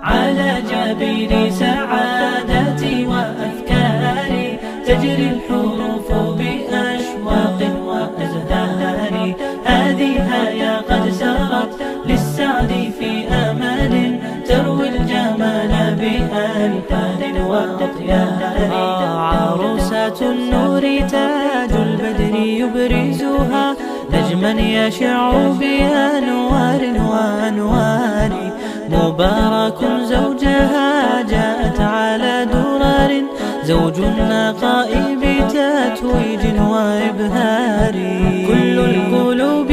على جبين سعادتي وأفكاري تجري الحروف بأشواق وأزهار. هذه هيا قد سرت للسعد في أمل تروي الجمال بألحان وأطيار. عروسة النور تاج البدر يبرزها نجما يشع بأنوار وأنوار. مبارك زوجها جاءت على درر زوج النقاء بتتويج وإبهار. كل القلوب